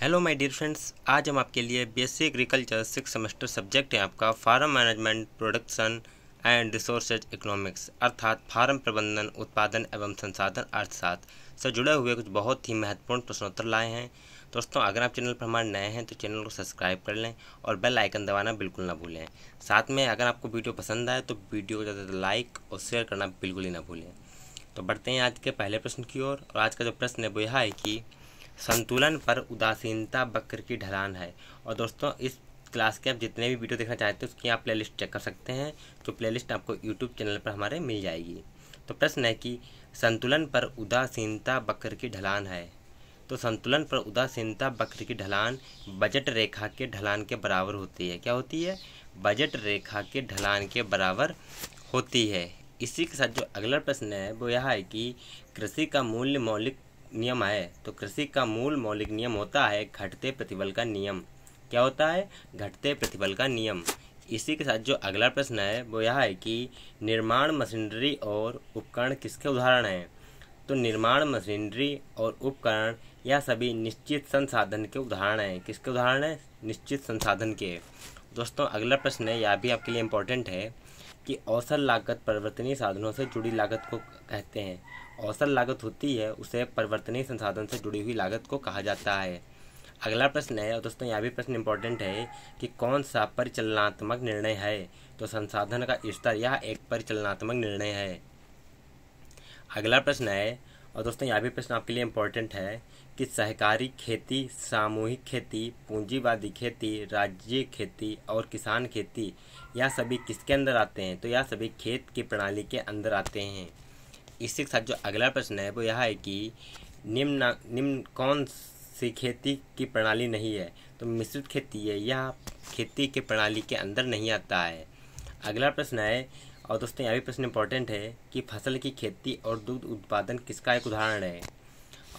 Hello my dear friends, आज हम आपके लिए बीएससी एग्रीकल्चर 6 सेमेस्टर सब्जेक्ट है आपका farm management production and resources economics अर्थात फार्म प्रबंधन उत्पादन एवं संसाधन अर्थशास्त्र से जुड़े हुए कुछ बहुत ही महत्वपूर्ण प्रश्नोत्तर लाए हैं। दोस्तों, अगर आप चैनल पर हमारे नए हैं तो चैनल को सब्सक्राइब कर लें और बेल आइकन दबाना बिल्कुल ना भूलें। साथ में अगर आपको वीडियो पसंद आए तो वीडियो को ज़्यादा लाइक और शेयर करना बिल्कुल ही ना भूलें। तो बढ़ते हैं आज के पहले प्रश्न की ओर। और आज का जो प्रश्न है वो यह है कि संतुलन पर उदासीनता वक्र की ढलान है। और दोस्तों, इस क्लास के आप जितने भी वीडियो देखना चाहते हैं उसकी आप प्लेलिस्ट चेक कर सकते हैं, जो प्लेलिस्ट आपको यूट्यूब चैनल पर हमारे मिल जाएगी। तो प्रश्न है कि संतुलन पर उदासीनता वक्र की ढलान है। तो संतुलन पर उदासीनता वक्र की ढलान बजट रेखा के ढलान के बराबर होती है। क्या होती है? बजट रेखा के ढलान के बराबर होती है। इसी के साथ जो अगला प्रश्न है वो यह है कि कृषि का मूल्य मौलिक नियम है। तो कृषि का मूल मौलिक नियम होता है घटते प्रतिबल का नियम। क्या होता है? घटते प्रतिबल का नियम। इसी के साथ जो अगला प्रश्न है वो यह है कि निर्माण मशीनरी और उपकरण किसके उदाहरण हैं। तो निर्माण मशीनरी और उपकरण यह सभी निश्चित संसाधन के उदाहरण हैं। किसके उदाहरण हैं? निश्चित संसाधन के। दोस्तों, अगला प्रश्न है, यह भी आपके लिए इम्पोर्टेंट है कि औसत लागत परिवर्तनीय साधनों से जुड़ी लागत को कहते हैं। औसत लागत होती है उसे परिवर्तनीय संसाधन से जुड़ी हुई लागत को कहा जाता है। अगला प्रश्न है, और दोस्तों यह भी प्रश्न इम्पोर्टेंट है कि कौन सा परिचालनात्मक निर्णय है। तो संसाधन का स्तर यह एक परिचालनात्मक निर्णय है। अगला प्रश्न है, और दोस्तों यह भी प्रश्न आपके लिए इम्पोर्टेंट है कि सहकारी खेती, सामूहिक खेती, पूंजीवादी खेती, राज्य खेती और किसान खेती यह सभी किसके अंदर आते हैं। तो यह सभी खेत की प्रणाली के अंदर आते हैं। इसी के साथ जो अगला प्रश्न है वो यह है कि निम्न कौन सी खेती की प्रणाली नहीं है। तो मिश्रित खेती है, यह खेती की प्रणाली के अंदर नहीं आता है। अगला प्रश्न है, और दोस्तों यह भी प्रश्न इम्पोर्टेंट है कि फसल की खेती और दुग्ध उत्पादन किसका एक उदाहरण है।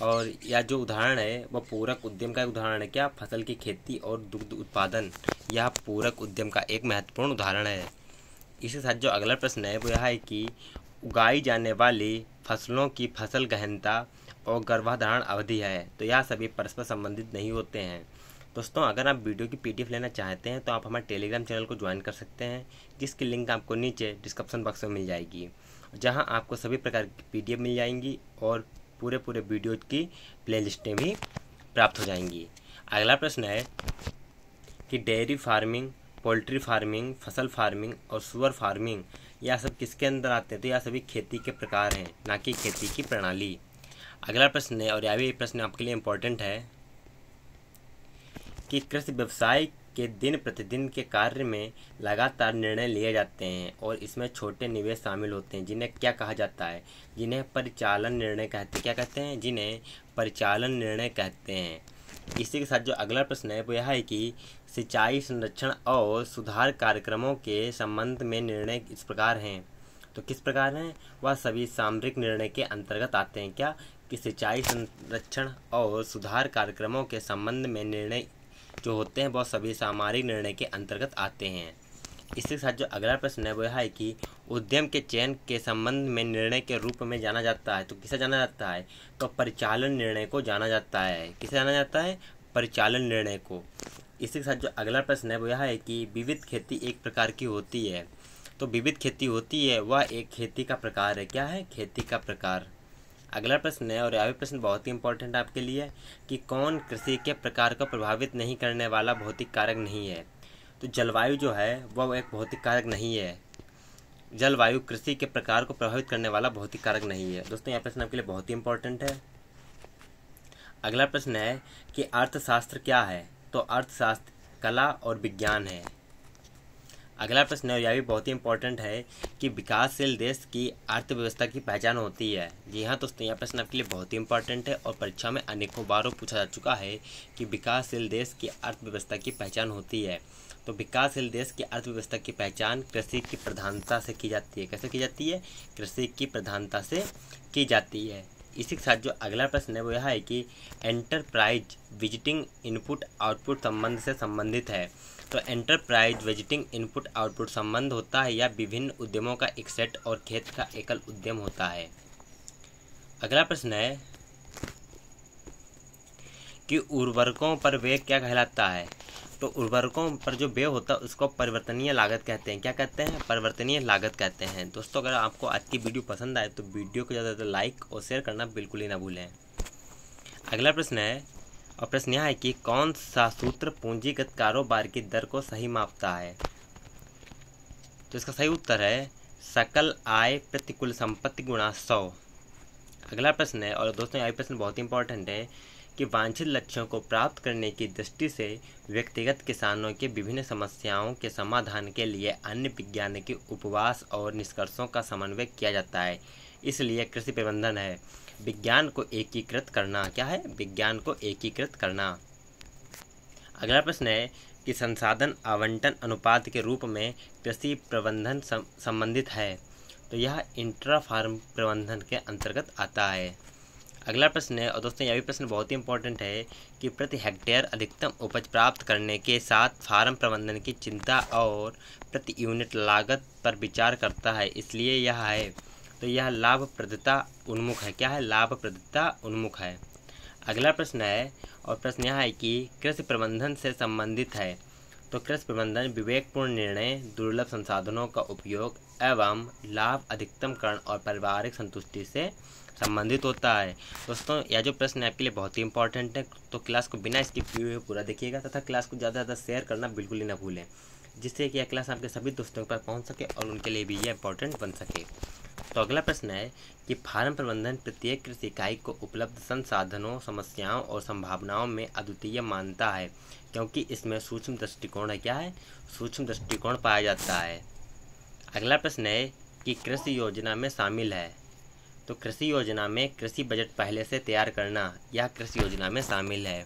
और यह जो उदाहरण है वह पूरक उद्यम का एक उदाहरण है। क्या? फसल की खेती और दुग्ध उत्पादन यह पूरक उद्यम का एक महत्वपूर्ण उदाहरण है। इसके साथ जो अगला प्रश्न है वो यह है कि उगाई जाने वाली फसलों की फसल गहनता और गर्भधारण अवधि है। तो यह सभी परस्पर संबंधित नहीं होते हैं। दोस्तों, अगर आप वीडियो की पीडीएफ लेना चाहते हैं तो आप हमारे टेलीग्राम चैनल को ज्वाइन कर सकते हैं, जिसकी लिंक आपको नीचे डिस्क्रिप्शन बॉक्स में मिल जाएगी, जहां आपको सभी प्रकार की पीडीएफ मिल जाएंगी और पूरे वीडियो की प्लेलिस्टें भी प्राप्त हो जाएंगी। अगला प्रश्न है कि डेयरी फार्मिंग, पोल्ट्री फार्मिंग, फसल फार्मिंग और सुअर फार्मिंग यह सब किसके अंदर आते हैं। तो यह सभी खेती के प्रकार हैं, ना कि खेती की प्रणाली। अगला प्रश्न है, और यह भी प्रश्न आपके लिए इम्पोर्टेंट है कि कृषि व्यवसाय के दिन प्रतिदिन के कार्य में लगातार निर्णय लिए जाते हैं और इसमें छोटे निवेश शामिल होते हैं, जिन्हें क्या कहा जाता है? जिन्हें परिचालन निर्णय कहते हैं। क्या कहते हैं? जिन्हें परिचालन निर्णय कहते हैं। इसी के साथ जो अगला प्रश्न है वो यह है कि सिंचाई संरक्षण और सुधार कार्यक्रमों के संबंध में निर्णय इस प्रकार हैं। तो किस प्रकार हैं? वह सभी सामरिक निर्णय के अंतर्गत आते हैं। क्या? कि सिंचाई संरक्षण और सुधार कार्यक्रमों के संबंध में निर्णय जो होते हैं वह सभी सामरिक निर्णय के अंतर्गत आते हैं। इसके साथ जो अगला प्रश्न है वो यह है कि उद्यम के चयन के संबंध में निर्णय के रूप में जाना जाता है। तो किसे जाना जाता है? तो परिचालन निर्णय को जाना जाता है। किसे जाना जाता है? परिचालन निर्णय को। इसी के साथ जो अगला प्रश्न है वो यह है कि विविध खेती एक प्रकार की होती है। तो विविध खेती होती है वह एक खेती का प्रकार है। क्या है? खेती का प्रकार। अगला प्रश्न है, और यह भी प्रश्न बहुत ही इंपॉर्टेंट आपके लिए, कि कौन कृषि के प्रकार को प्रभावित नहीं करने वाला भौतिक कारक नहीं है। तो जलवायु जो है वह एक भौतिक कारक नहीं है। जलवायु कृषि के प्रकार को प्रभावित करने वाला भौतिक कारक नहीं है। दोस्तों, यह प्रश्न आपके लिए बहुत ही इंपॉर्टेंट है। अगला प्रश्न है कि अर्थशास्त्र क्या है। तो अर्थशास्त्र कला और विज्ञान है। अगला प्रश्न है, और यह भी बहुत ही इंपॉर्टेंट है कि विकासशील देश की अर्थव्यवस्था की पहचान होती है। जी हाँ दोस्तों, यह प्रश्न आपके लिए बहुत ही इंपॉर्टेंट है और परीक्षा में अनेकों बार पूछा जा चुका है कि विकासशील देश की अर्थव्यवस्था की पहचान होती है। तो विकासशील देश की अर्थव्यवस्था की पहचान कृषि की प्रधानता से की जाती है। कैसे की जाती है? कृषि की प्रधानता से की जाती है। इसी के साथ जो अगला प्रश्न है वो यह है कि एंटरप्राइज विजिटिंग इनपुट आउटपुट संबंध से संबंधित है। तो एंटरप्राइज विजिटिंग इनपुट आउटपुट संबंध होता है या विभिन्न उद्यमों का एक सेट और खेत का एकल उद्यम होता है। अगला प्रश्न है कि उर्वरकों पर व्यय क्या कहलाता है। तो उर्वरकों पर जो व्यय होता है उसको परिवर्तनीय लागत कहते हैं। क्या कहते हैं? परिवर्तनीय लागत कहते हैं। दोस्तों, अगर आपको आज की वीडियो पसंद आए तो वीडियो को ज़्यादा लाइक और शेयर करना बिल्कुल ही ना भूलें। अगला प्रश्न है, और प्रश्न यह है कि कौन सा सूत्र पूंजीगत कारोबार की दर को सही मापता है। तो इसका सही उत्तर है सकल आय प्रति कुल संपत्ति गुणा 100। अगला प्रश्न है, और दोस्तों यह प्रश्न बहुत ही इंपॉर्टेंट है कि वांछित लक्ष्यों को प्राप्त करने की दृष्टि से व्यक्तिगत किसानों के विभिन्न समस्याओं के समाधान के लिए अन्य वैज्ञानिक उपवास और निष्कर्षों का समन्वय किया जाता है, इसलिए कृषि प्रबंधन है। विज्ञान को एकीकृत करना। क्या है? विज्ञान को एकीकृत करना। अगला प्रश्न है कि संसाधन आवंटन अनुपात के रूप में कृषि प्रबंधन संबंधित है। तो यह इंट्रा फार्म प्रबंधन के अंतर्गत आता है। अगला प्रश्न है, और दोस्तों यह भी प्रश्न बहुत ही इंपॉर्टेंट है कि प्रति हेक्टेयर अधिकतम उपज प्राप्त करने के साथ फार्म प्रबंधन की चिंता और प्रति यूनिट लागत पर विचार करता है, इसलिए यह है। तो यह लाभप्रदता उन्मुख है। क्या है? लाभप्रदता उन्मुख है। अगला प्रश्न है, और प्रश्न यह है कि कृषि प्रबंधन से संबंधित है। तो कृषि प्रबंधन विवेकपूर्ण निर्णय, दुर्लभ संसाधनों का उपयोग एवं लाभ अधिकतमकरण और पारिवारिक संतुष्टि से संबंधित होता है। दोस्तों, यह जो प्रश्न है आपके लिए बहुत ही इंपॉर्टेंट है, तो क्लास को बिना स्किप किए हुए पूरा देखिएगा तथा क्लास को ज़्यादा से ज़्यादा शेयर करना बिल्कुल ही ना भूलें, जिससे कि यह क्लास आपके सभी दोस्तों पर पहुंच सके और उनके लिए भी यह इंपॉर्टेंट बन सके। तो अगला प्रश्न है कि फार्म प्रबंधन प्रत्येक कृषि इकाई को उपलब्ध संसाधनों, समस्याओं और संभावनाओं में अद्वितीय मानता है, क्योंकि इसमें सूक्ष्म दृष्टिकोण है। क्या है? सूक्ष्म दृष्टिकोण पाया जाता है। अगला प्रश्न है कि कृषि योजना में शामिल है। तो कृषि योजना में कृषि बजट पहले से तैयार करना, यह कृषि योजना में शामिल है।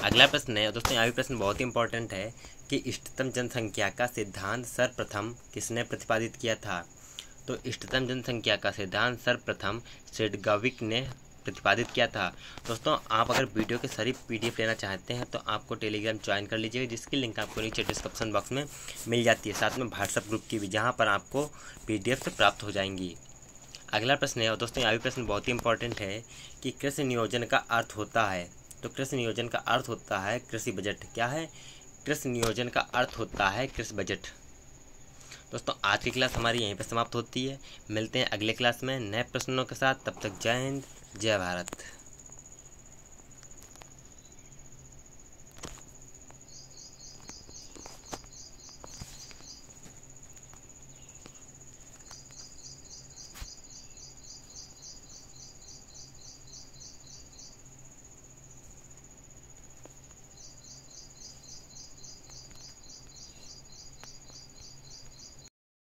अगला प्रश्न है, दोस्तों यह भी प्रश्न बहुत ही इंपॉर्टेंट है कि इष्टतम जनसंख्या का सिद्धांत सर्वप्रथम किसने प्रतिपादित किया था। तो इष्टतम जनसंख्या का सिद्धांत सर्वप्रथम सेडगविक ने प्रतिपादित किया था। दोस्तों, आप अगर वीडियो के सारी PDF लेना चाहते हैं तो आपको टेलीग्राम ज्वाइन कर लीजिएगा, जिसकी लिंक आपको नीचे डिस्क्रिप्शन बॉक्स में मिल जाती है, साथ में व्हाट्सएप ग्रुप की भी, जहाँ पर आपको PDF से प्राप्त हो जाएंगी। अगला प्रश्न है, और दोस्तों यह भी प्रश्न बहुत ही इंपॉर्टेंट है कि कृषि नियोजन का अर्थ होता है। तो कृषि नियोजन का अर्थ होता है कृषि बजट। क्या है? कृषि नियोजन का अर्थ होता है कृषि बजट। दोस्तों, आज की क्लास हमारी यहीं पर समाप्त होती है। मिलते हैं अगले क्लास में नए प्रश्नों के साथ। तब तक जय हिंद, जय भारत।